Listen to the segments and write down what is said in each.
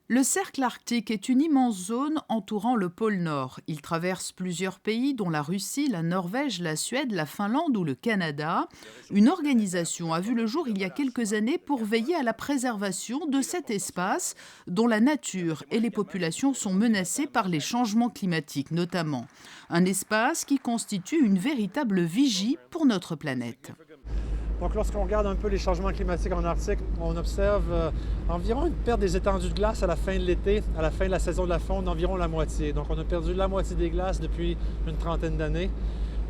Le cercle arctique est une immense zone entourant le pôle Nord. Il traverse plusieurs pays dont la Russie, la Norvège, la Suède, la Finlande ou le Canada. Une organisation a vu le jour il y a quelques années pour veiller à la préservation de cet espace dont la nature et les populations sont menacées par les changements climatiques notamment. Un espace qui constitue une véritable vigie pour notre planète. Donc lorsqu'on regarde un peu les changements climatiques en Arctique, on observe environ une perte des étendues de glace à la fin de l'été, à la fin de la saison de la fonte, d'environ la moitié. Donc on a perdu la moitié des glaces depuis une trentaine d'années.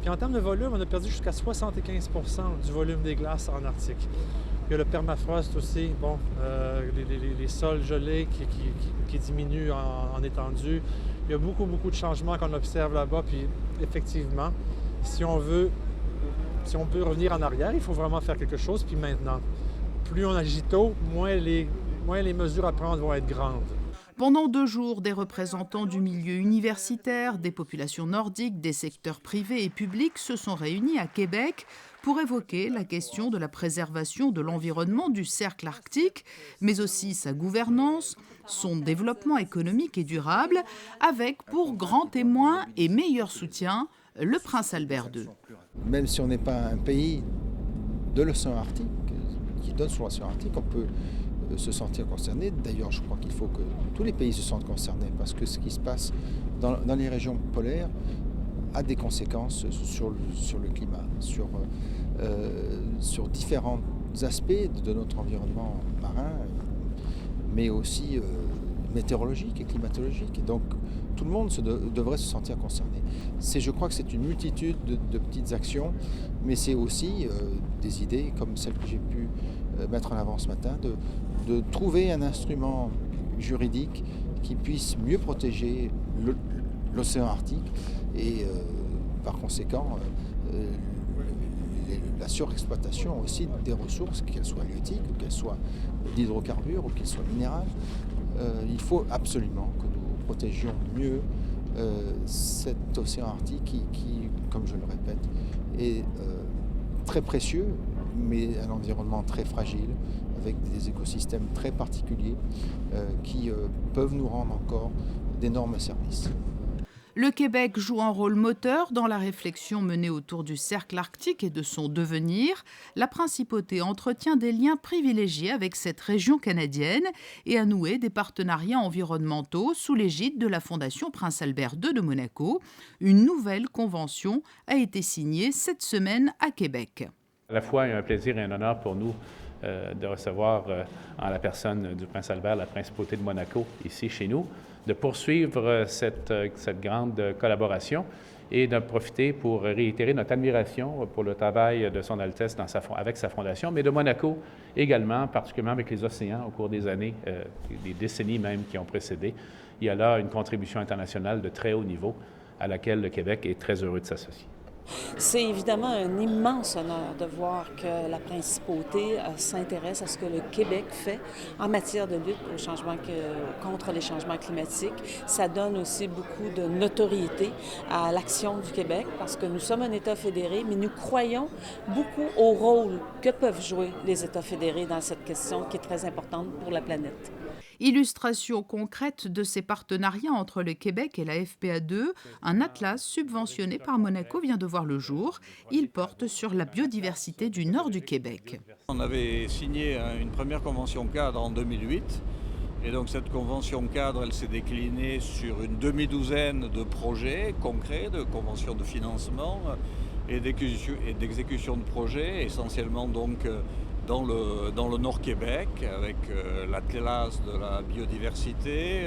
Puis en termes de volume, on a perdu jusqu'à 75 % du volume des glaces en Arctique. Il y a le permafrost aussi, les sols gelés qui diminuent en étendue. Il y a beaucoup de changements qu'on observe là-bas. Puis effectivement, si on peut revenir en arrière, il faut vraiment faire quelque chose, puis maintenant. Plus on agit tôt, moins les mesures à prendre vont être grandes. Pendant 2 jours, des représentants du milieu universitaire, des populations nordiques, des secteurs privés et publics se sont réunis à Québec pour évoquer la question de la préservation de l'environnement du cercle arctique, mais aussi sa gouvernance, son développement économique et durable, avec pour grand témoin et meilleur soutien le prince Albert II. Même si on n'est pas un pays de l'océan Arctique, qui donne sur l'océan Arctique, on peut se sentir concerné. D'ailleurs, je crois qu'il faut que tous les pays se sentent concernés, parce que ce qui se passe dans les régions polaires a des conséquences sur le climat, sur différents aspects de notre environnement marin, mais aussi météorologique et climatologique. Et donc, tout le monde devrait se sentir concerné. Je crois que c'est une multitude de petites actions, mais c'est aussi des idées comme celles que j'ai pu mettre en avant ce matin, de trouver un instrument juridique qui puisse mieux protéger l'océan Arctique et par conséquent la surexploitation aussi des ressources, qu'elles soient halieutiques, ou qu'elles soient d'hydrocarbures, ou qu'elles soient minérales. Il faut absolument que nous protégions mieux cet océan Arctique qui, comme je le répète, est très précieux, mais un environnement très fragile, avec des écosystèmes très particuliers qui peuvent nous rendre encore d'énormes services. Le Québec joue un rôle moteur dans la réflexion menée autour du cercle arctique et de son devenir. La principauté entretient des liens privilégiés avec cette région canadienne et a noué des partenariats environnementaux sous l'égide de la Fondation Prince Albert II de Monaco. Une nouvelle convention a été signée cette semaine à Québec. À la fois un plaisir et un honneur pour nous de recevoir en la personne du Prince Albert la principauté de Monaco ici chez nous, de poursuivre cette grande collaboration et d'en profiter pour réitérer notre admiration pour le travail de Son Altesse avec sa fondation, mais de Monaco également, particulièrement avec les océans au cours des années, des décennies même qui ont précédé. Il y a là une contribution internationale de très haut niveau à laquelle le Québec est très heureux de s'associer. C'est évidemment un immense honneur de voir que la principauté s'intéresse à ce que le Québec fait en matière de lutte contre les changements climatiques. Ça donne aussi beaucoup de notoriété à l'action du Québec parce que nous sommes un État fédéré, mais nous croyons beaucoup au rôle que peuvent jouer les États fédérés dans cette question qui est très importante pour la planète. Illustration concrète de ces partenariats entre le Québec et la FPA2, un atlas subventionné par Monaco vient de voir le jour. Il porte sur la biodiversité du nord du Québec. On avait signé une première convention cadre en 2008. Et donc cette convention cadre, elle s'est déclinée sur une demi-douzaine de projets concrets, de conventions de financement et d'exécution de projets, essentiellement donc dans le Nord-Québec, avec l'Atlas de la biodiversité,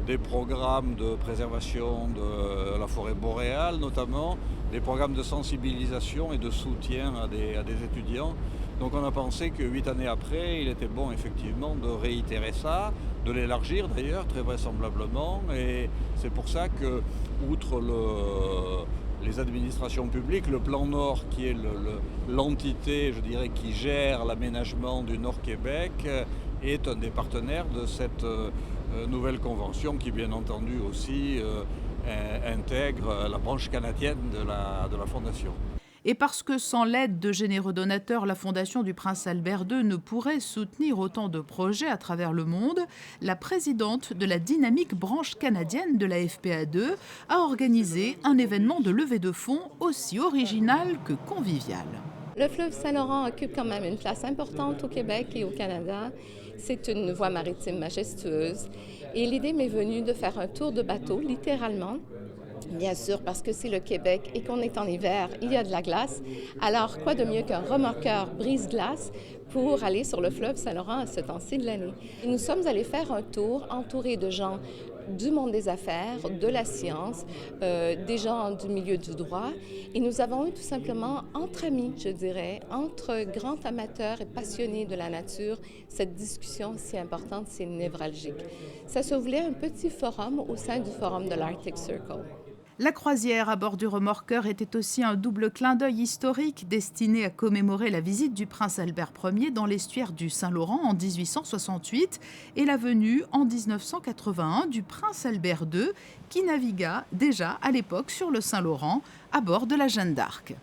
des programmes de préservation de la forêt boréale notamment, des programmes de sensibilisation et de soutien à des étudiants. Donc on a pensé que 8 années après, il était bon effectivement de réitérer ça, de l'élargir d'ailleurs très vraisemblablement. Et c'est pour ça que, outre les administrations publiques, le Plan Nord, qui est l'entité, je dirais, qui gère l'aménagement du Nord-Québec, est un des partenaires de cette nouvelle convention qui, bien entendu, aussi intègre la branche canadienne de la Fondation. Et parce que sans l'aide de généreux donateurs, la Fondation du Prince Albert II ne pourrait soutenir autant de projets à travers le monde, la présidente de la dynamique branche canadienne de la FPA2 a organisé un événement de levée de fonds aussi original que convivial. Le fleuve Saint-Laurent occupe quand même une place importante au Québec et au Canada. C'est une voie maritime majestueuse. Et l'idée m'est venue de faire un tour de bateau, littéralement. Bien sûr, parce que c'est le Québec et qu'on est en hiver, il y a de la glace. Alors, quoi de mieux qu'un remorqueur brise-glace pour aller sur le fleuve Saint-Laurent à ce temps-ci de l'année? Et nous sommes allés faire un tour entourés de gens du monde des affaires, de la science, des gens du milieu du droit. Et nous avons eu tout simplement, entre amis, je dirais, entre grands amateurs et passionnés de la nature, cette discussion si importante, si névralgique. Ça se voulait un petit forum au sein du forum de l'Arctic Circle. La croisière à bord du remorqueur était aussi un double clin d'œil historique destiné à commémorer la visite du prince Albert Ier dans l'estuaire du Saint-Laurent en 1868 et la venue en 1981 du prince Albert II qui navigua déjà à l'époque sur le Saint-Laurent à bord de la Jeanne d'Arc.